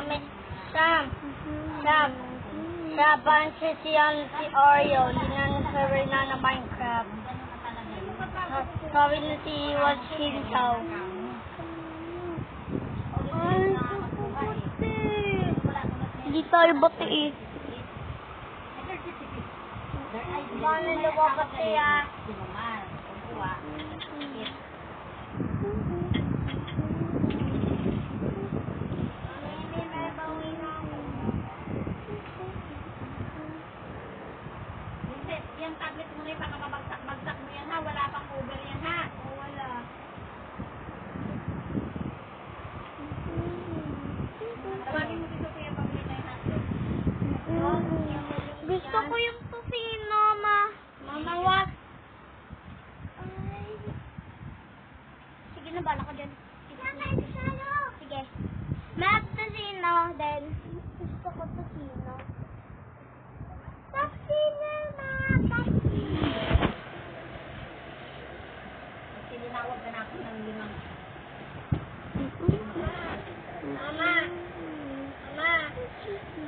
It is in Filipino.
Mami, Sam. Saban si Oreo. Linang server na Minecraft. Sabi na si Watch Hintaw. Ay, puputi. Hindi tayo bati eh. Paano lumabati ah? Yung tablet mo rin, baka mabagsak-bagsak mo yan ha. Wala pang cover yan ha. O wala. Tawagin mo dito kuya pabili tayo natin. Gusto ko yung tocino, ma. Mama, what? Sige na, bala ko dyan. Sige. Map tocino, then. Gusto ko tocino. Tocino, ma.